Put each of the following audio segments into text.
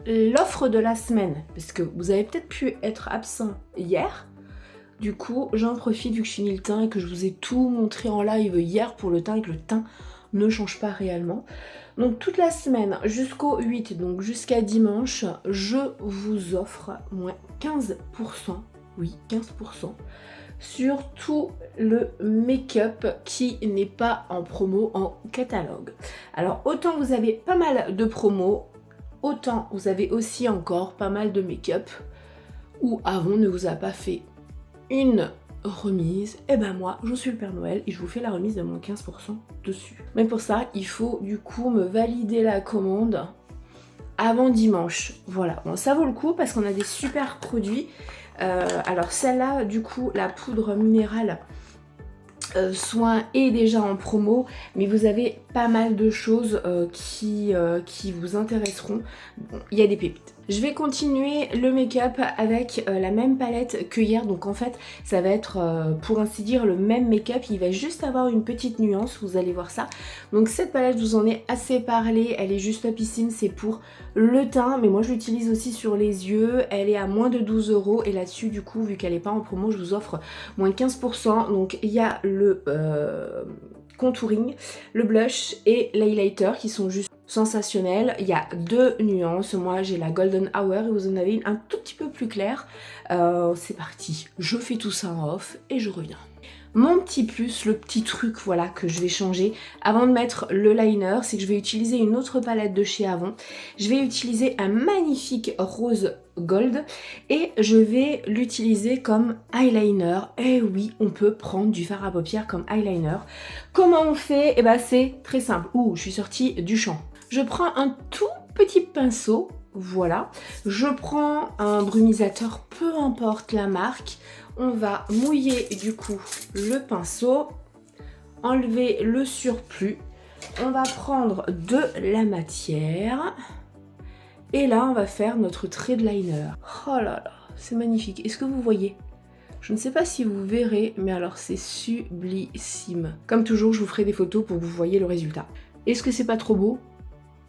l'offre de la semaine, parce que vous avez peut-être pu être absent hier. Du coup, j'en profite vu que je finis le teint et que je vous ai tout montré en live hier pour le teint et que le teint ne change pas réellement. Donc toute la semaine jusqu'au 8, donc jusqu'à dimanche, je vous offre moins 15%, oui 15%, sur tout le make-up qui n'est pas en promo en catalogue. Alors autant vous avez pas mal de promos, autant vous avez aussi encore pas mal de make-up où Avon ne vous a pas fait une remise, et ben moi je suis le Père Noël et je vous fais la remise de moins 15% dessus. Mais pour ça il faut du coup me valider la commande avant dimanche. Voilà, bon ça vaut le coup parce qu'on a des super produits. Alors celle-là du coup la poudre minérale soin est déjà en promo, mais vous avez pas mal de choses qui vous intéresseront. Bon, il y a des pépites. Je vais continuer le make-up avec la même palette que hier, donc en fait ça va être pour ainsi dire le même make-up, il va juste avoir une petite nuance, vous allez voir ça. Donc cette palette, je vous en ai assez parlé, elle est juste topissime, c'est pour le teint, mais moi je l'utilise aussi sur les yeux, elle est à moins de 12 € et là-dessus du coup vu qu'elle n'est pas en promo, je vous offre moins 15%, donc il y a le contouring, le blush et l'highlighter qui sont juste sensationnels. Il y a deux nuances, moi j'ai la Golden Hour et vous en avez une un tout petit peu plus claire. C'est parti, je fais tout ça en off et je reviens. Mon petit plus, le petit truc voilà que je vais changer avant de mettre le liner, c'est que je vais utiliser une autre palette de chez Avon. Je vais utiliser un magnifique rose gold et je vais l'utiliser comme eyeliner. Et oui, on peut prendre du fard à paupières comme eyeliner. Comment on fait? Eh ben c'est très simple. Ouh, je suis sortie du champ. Je prends un tout petit pinceau, voilà. Je prends un brumisateur, peu importe la marque. On va mouiller du coup le pinceau, enlever le surplus. On va prendre de la matière. Et là, on va faire notre trait de liner. Oh là là, c'est magnifique. Est-ce que vous voyez? Je ne sais pas si vous verrez, mais alors c'est sublissime. Comme toujours, je vous ferai des photos pour que vous voyez le résultat. Est-ce que c'est pas trop beau?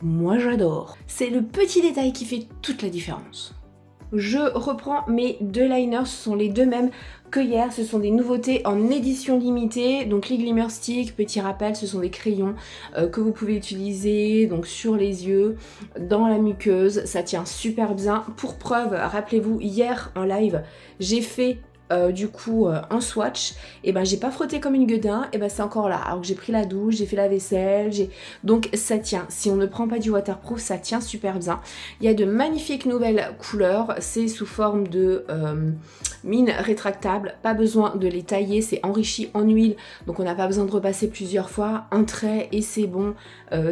Moi, j'adore. C'est le petit détail qui fait toute la différence. Je reprends mes deux liners, ce sont les deux mêmes que hier, ce sont des nouveautés en édition limitée, donc les Glimmer Stick, petit rappel, ce sont des crayons que vous pouvez utiliser donc sur les yeux, dans la muqueuse, ça tient super bien. Pour preuve, rappelez-vous, hier en live, j'ai fait du coup un swatch, et ben j'ai pas frotté comme une gueudin, et ben c'est encore là, alors que j'ai pris la douche, j'ai fait la vaisselle, donc ça tient. Si on ne prend pas du waterproof, ça tient super bien. Il y a de magnifiques nouvelles couleurs, c'est sous forme de mine rétractable, pas besoin de les tailler, c'est enrichi en huile, donc on n'a pas besoin de repasser plusieurs fois, un trait et c'est bon,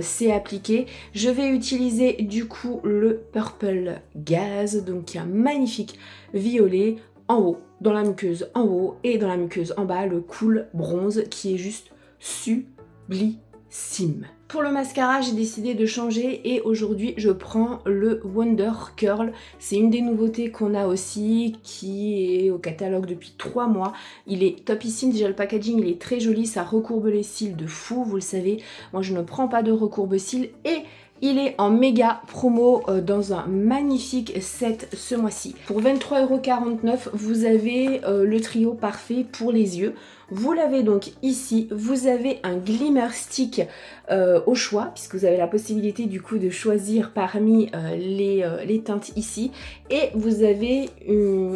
c'est appliqué. Je vais utiliser du coup le Purple Gaze, donc un magnifique violet en haut, dans la muqueuse en haut et dans la muqueuse en bas, le Cool Bronze qui est juste sublissime. Pour le mascara, j'ai décidé de changer et aujourd'hui je prends le Wonder Curl. C'est une des nouveautés qu'on a aussi, qui est au catalogue depuis 3 mois. Il est topissime, déjà le packaging il est très joli, ça recourbe les cils de fou, vous le savez. Moi je ne prends pas de recourbe cils et il est en méga promo dans un magnifique set ce mois-ci. Pour 23,49 €, vous avez le trio parfait pour les yeux. Vous l'avez donc ici, vous avez un Glimmer Stick au choix, puisque vous avez la possibilité du coup de choisir parmi les teintes ici. Et vous avez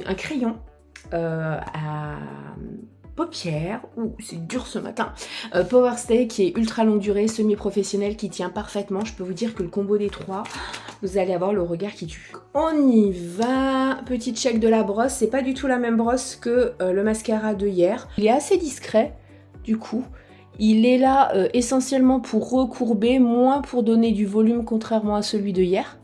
un crayon à paupières, ouh c'est dur ce matin, Power Stay qui est ultra longue durée, semi-professionnel, qui tient parfaitement. Je peux vous dire que le combo des trois, vous allez avoir le regard qui tue. On y va, petit check de la brosse, c'est pas du tout la même brosse que le mascara de hier. Il est assez discret du coup. Il est là essentiellement pour recourber, moins pour donner du volume contrairement à celui de hier.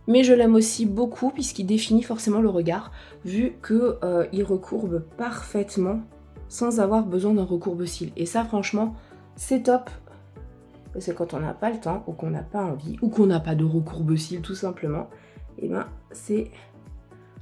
Mais je l'aime aussi beaucoup puisqu'il définit forcément le regard, vu qu'il recourbe parfaitement sans avoir besoin d'un recourbe-cils. Et ça franchement, c'est top. Parce que quand on n'a pas le temps, ou qu'on n'a pas envie, ou qu'on n'a pas de recourbe-cils tout simplement, et ben c'est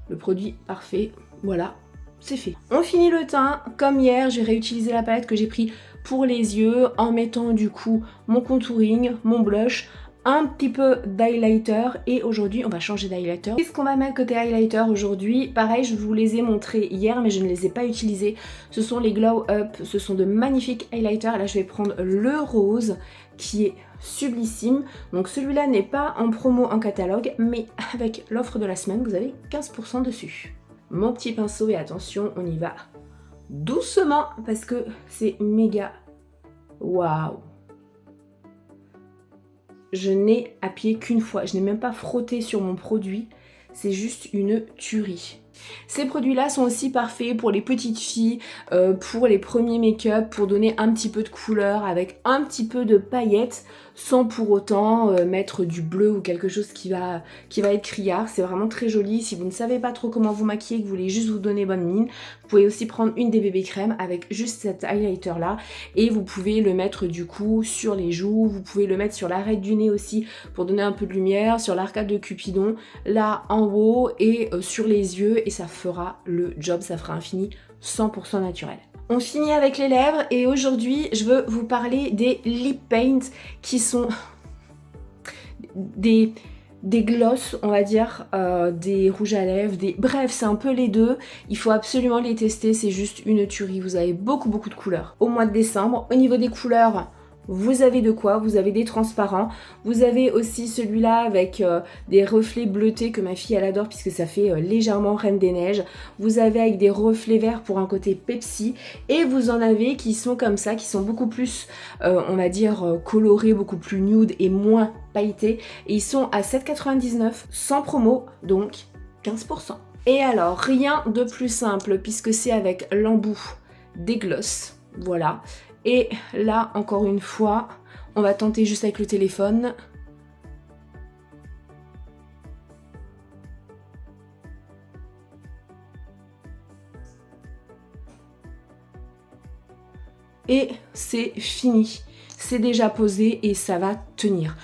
le produit parfait. Voilà, c'est fait. On finit le teint, comme hier, j'ai réutilisé la palette que j'ai pris pour les yeux en mettant du coup mon contouring, mon blush, un petit peu d'highlighter et aujourd'hui on va changer d'highlighter. Qu'est-ce qu'on va mettre côté highlighter aujourd'hui? Pareil, je vous les ai montrés hier mais je ne les ai pas utilisés. Ce sont les Glow Up, ce sont de magnifiques highlighters. Là je vais prendre le rose qui est sublissime. Donc celui-là n'est pas en promo en catalogue mais avec l'offre de la semaine vous avez 15% dessus. Mon petit pinceau et attention on y va doucement parce que c'est méga waouh. Je n'ai appuyé qu'une fois, je n'ai même pas frotté sur mon produit, c'est juste une tuerie. Ces produits-là sont aussi parfaits pour les petites filles, pour les premiers make-up, pour donner un petit peu de couleur avec un petit peu de paillettes, sans pour autant mettre du bleu ou quelque chose qui va être criard. C'est vraiment très joli. Si vous ne savez pas trop comment vous maquiller, que vous voulez juste vous donner bonne mine, vous pouvez aussi prendre une des bébés crèmes avec juste cet highlighter là et vous pouvez le mettre du coup sur les joues, vous pouvez le mettre sur l'arête du nez aussi pour donner un peu de lumière, sur l'arcade de Cupidon, là en haut et sur les yeux et ça fera le job, ça fera un fini 100% naturel. On finit avec les lèvres et aujourd'hui je veux vous parler des lip paints qui sont des gloss, on va dire, des rouges à lèvres, bref c'est un peu les deux, il faut absolument les tester, c'est juste une tuerie, vous avez beaucoup de couleurs. Au mois de décembre, au niveau des couleurs, vous avez de quoi, vous avez des transparents, vous avez aussi celui-là avec des reflets bleutés que ma fille elle adore puisque ça fait légèrement Reine des Neiges, vous avez avec des reflets verts pour un côté Pepsi et vous en avez qui sont comme ça, qui sont beaucoup plus on va dire colorés, beaucoup plus nude et moins pailletés et ils sont à 7,99 sans promo donc 15%. Et alors rien de plus simple puisque c'est avec l'embout des gloss, voilà. Et là, encore une fois, on va tenter juste avec le téléphone. Et c'est fini. C'est déjà posé et ça va tenir.